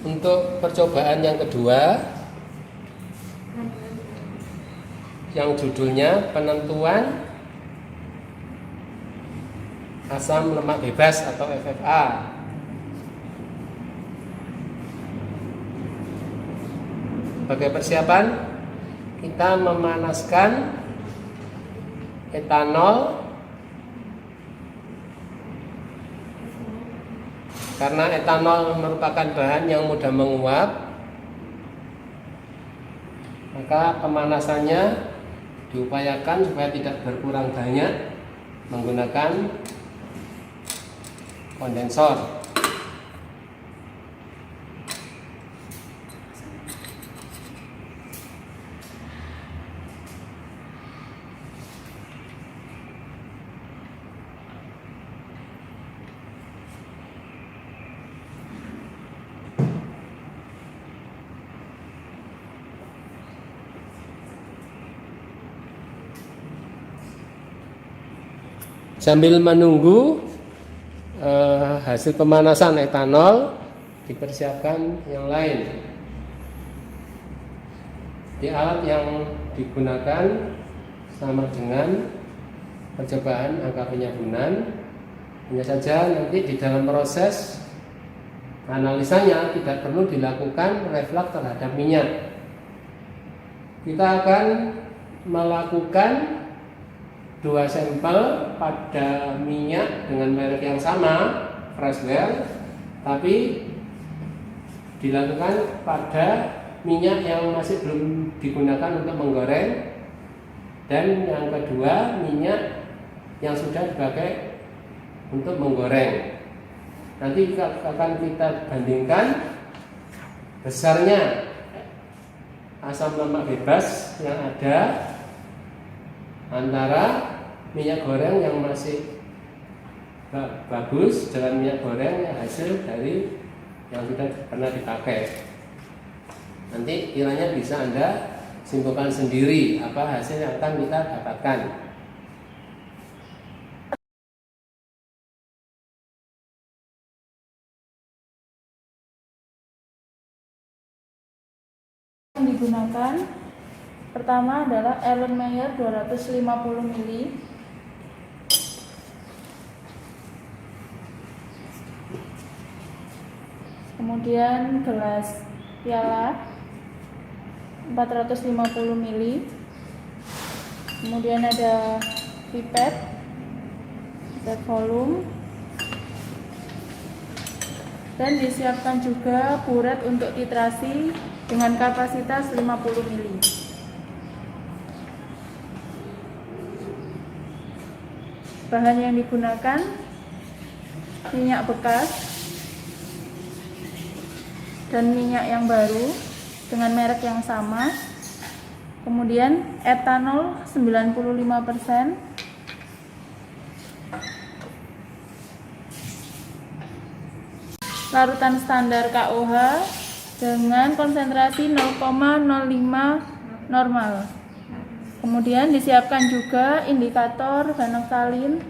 Untuk percobaan yang kedua, yang judulnya penentuan asam lemak bebas atau FFA. Sebagai persiapan, kita memanaskan etanol karena etanol merupakan bahan yang mudah menguap, maka pemanasannya diupayakan supaya tidak berkurang banyak menggunakan kondensor. Sambil menunggu hasil pemanasan etanol, dipersiapkan yang lain. Di alat yang digunakan sama dengan percobaan angka penyabunan, hanya saja nanti di dalam proses analisanya tidak perlu dilakukan reflux terhadap minyak. Kita akan melakukan 2 sampel pada minyak dengan merek yang sama, Freshwell, tapi dilakukan pada minyak yang masih belum digunakan untuk menggoreng, dan yang kedua minyak yang sudah dipakai untuk menggoreng. Nanti akan kita bandingkan besarnya asam lemak bebas yang ada antara minyak goreng yang masih bagus dengan minyak goreng yang hasil dari yang sudah pernah dipakai. Nanti kiranya bisa Anda simpulkan sendiri apa hasil yang akan kita dapatkan. Yang digunakan pertama adalah Erlenmeyer 250 ml, kemudian gelas piala 450 ml, kemudian ada pipet volume, dan disiapkan juga buret untuk titrasi dengan kapasitas 50 ml. Bahan yang digunakan minyak bekas dan minyak yang baru dengan merek yang sama, kemudian etanol 95%, larutan standar KOH dengan konsentrasi 0,05 normal. Kemudian disiapkan juga indikator vanoksalin,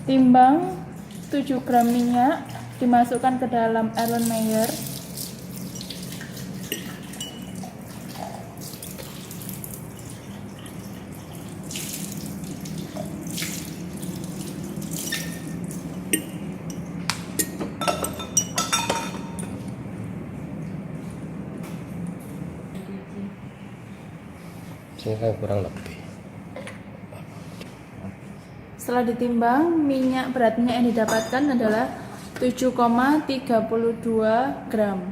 timbang 7 gram minyak dimasukkan ke dalam Erlenmeyer. Sini kan kurang lebih. Setelah ditimbang, berat minyak yang didapatkan adalah 7,32 gram.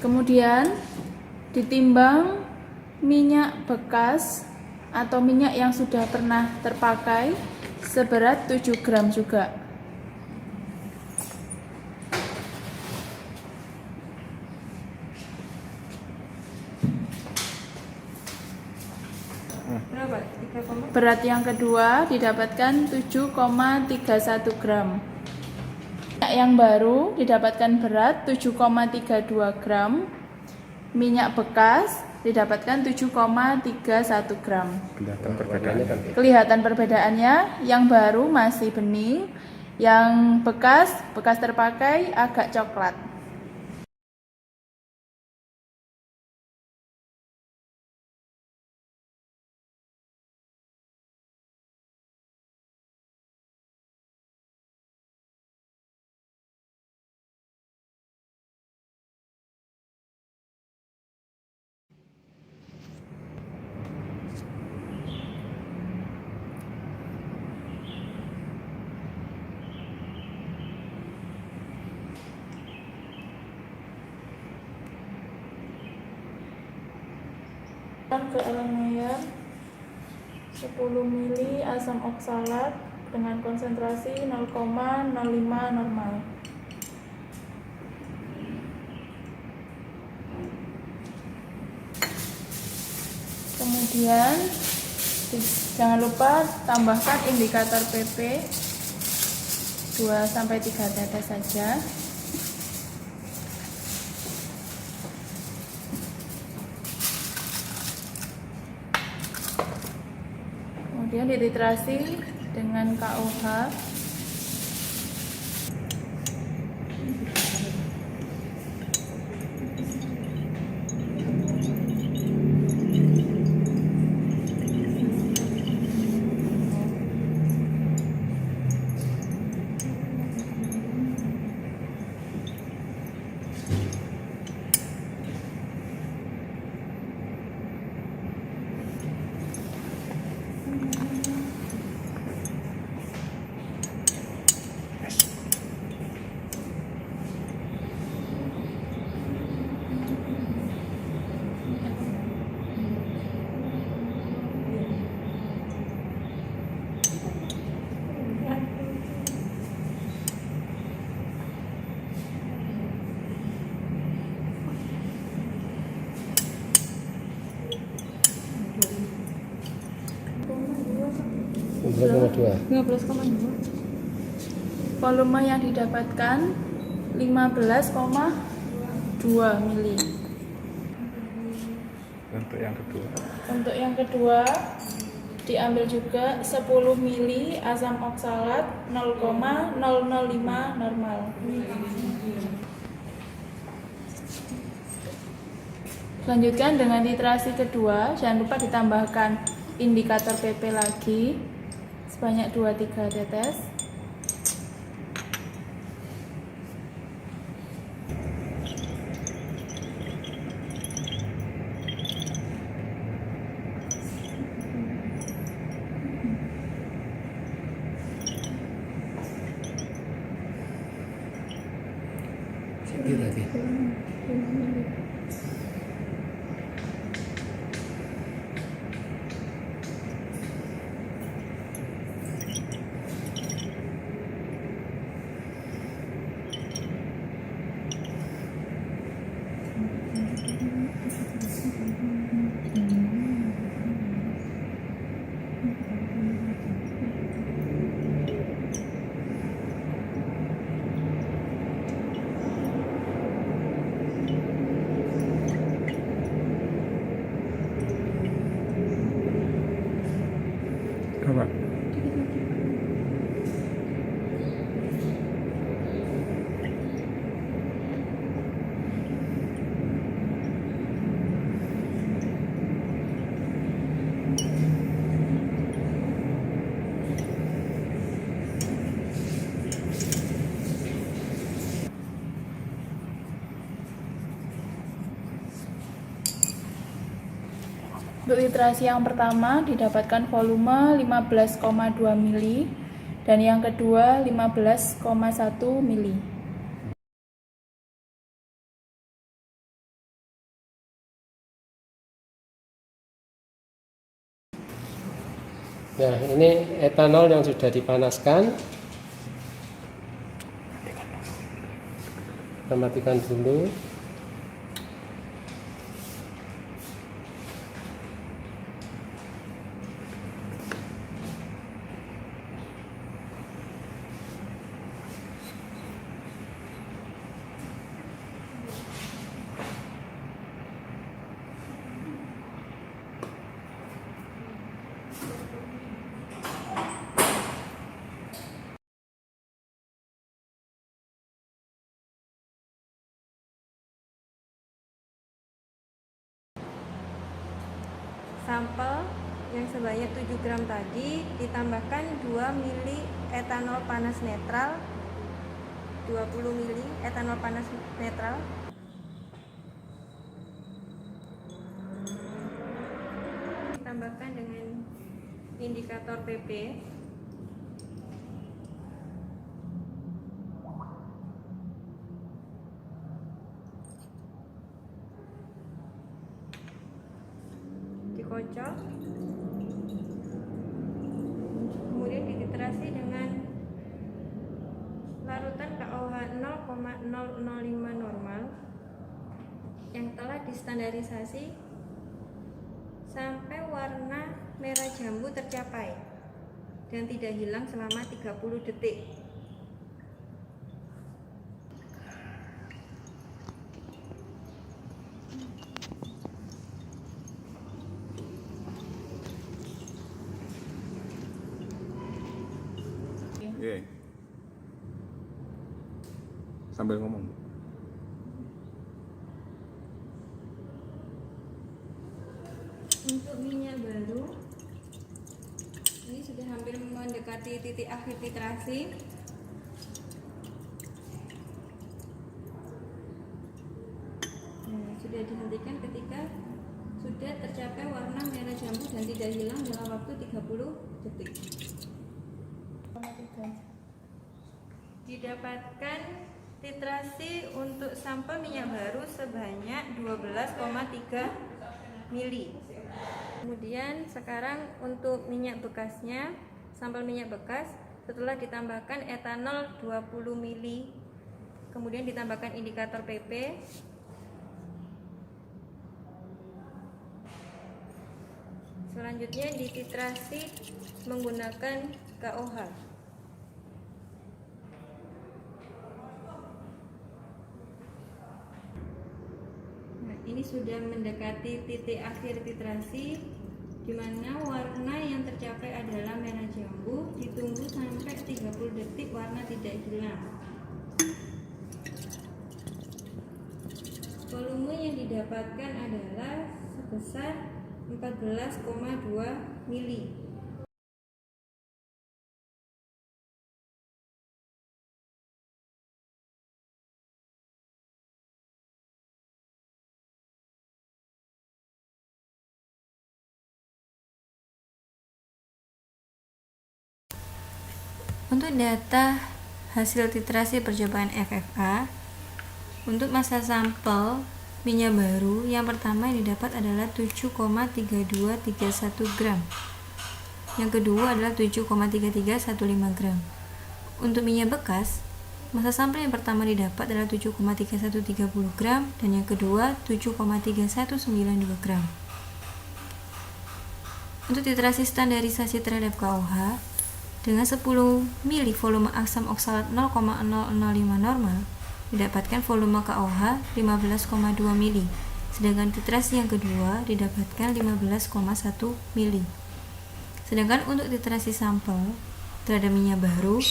Kemudian ditimbang minyak bekas atau minyak yang sudah pernah terpakai seberat 7 gram juga. Berapa? 3, Berat yang kedua didapatkan 7,31 gram. Minyak yang baru didapatkan berat 7,32 gram. Minyak bekas didapatkan 7,31 gram. Kelihatan perbedaannya. Kelihatan perbedaannya, yang baru masih bening, yang bekas terpakai agak coklat. Ke air 10 ml asam oksalat dengan konsentrasi 0,05 normal. Kemudian jangan lupa tambahkan indikator PP 2-3 tetes saja. Kemudian dititrasi dengan KOH. Dua. 12,2. Volume yang didapatkan 15,2 mili. Untuk yang kedua. Untuk yang kedua diambil juga 10 mili asam oksalat 0,005 normal. Lanjutkan dengan titrasi kedua, jangan lupa ditambahkan indikator PP lagi sebanyak 2-3 tetes. Sedikit lagi. Coba. Untuk titrasi yang pertama didapatkan volume 15,2 mili dan yang kedua 15,1 mili. Nah, ini etanol yang sudah dipanaskan. Kita matikan dulu. Sampel yang sebanyak 7 gram tadi ditambahkan 2 mili etanol panas netral, 20 mili etanol panas netral, ditambahkan dengan indikator PP, dikocok, kemudian dititrasi dengan larutan KOH 0,005 normal yang telah distandarisasi sampai warna merah jambu tercapai dan tidak hilang selama 30 detik. Oke. Sambil ngomong. Untuk minyak baru ini sudah hampir mendekati titik akhir titrasi. Nah, sudah dihentikan ketika sudah tercapai warna merah jambu dan tidak hilang dalam waktu 30 detik. Didapatkan titrasi untuk sampel minyak baru sebanyak 12,3 mili. Kemudian sekarang untuk minyak bekasnya, sampel minyak bekas setelah ditambahkan etanol 20 mili, kemudian ditambahkan indikator PP, selanjutnya dititrasi menggunakan KOH. Ini sudah mendekati titik akhir titrasi, di mana warna yang tercapai adalah merah jambu. Ditunggu sampai 30 detik warna tidak hilang. Volume yang didapatkan adalah sebesar 14,2 mili. Untuk data hasil titrasi percobaan FFA, untuk massa sampel minyak baru yang pertama yang didapat adalah 7,3231 gram, yang kedua adalah 7,3315 gram. Untuk minyak bekas, massa sampel yang pertama didapat adalah 7,3130 gram dan yang kedua 7,3192 gram. Untuk titrasi standarisasi terhadap KOH dengan 10 mili volume asam oksalat 0,005 normal, didapatkan volume KOH 15,2 mili, sedangkan titrasi yang kedua didapatkan 15,1 mili. Sedangkan untuk titrasi sampel terhadap minyak baru,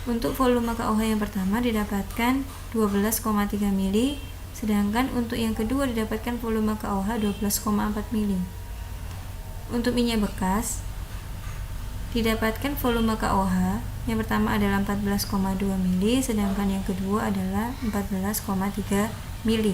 untuk volume KOH yang pertama didapatkan 12,3 mili, sedangkan untuk yang kedua didapatkan volume KOH 12,4 mili. Untuk minyak bekas didapatkan volume KOH yang pertama adalah 14,2 mili, sedangkan yang kedua adalah 14,3 mili.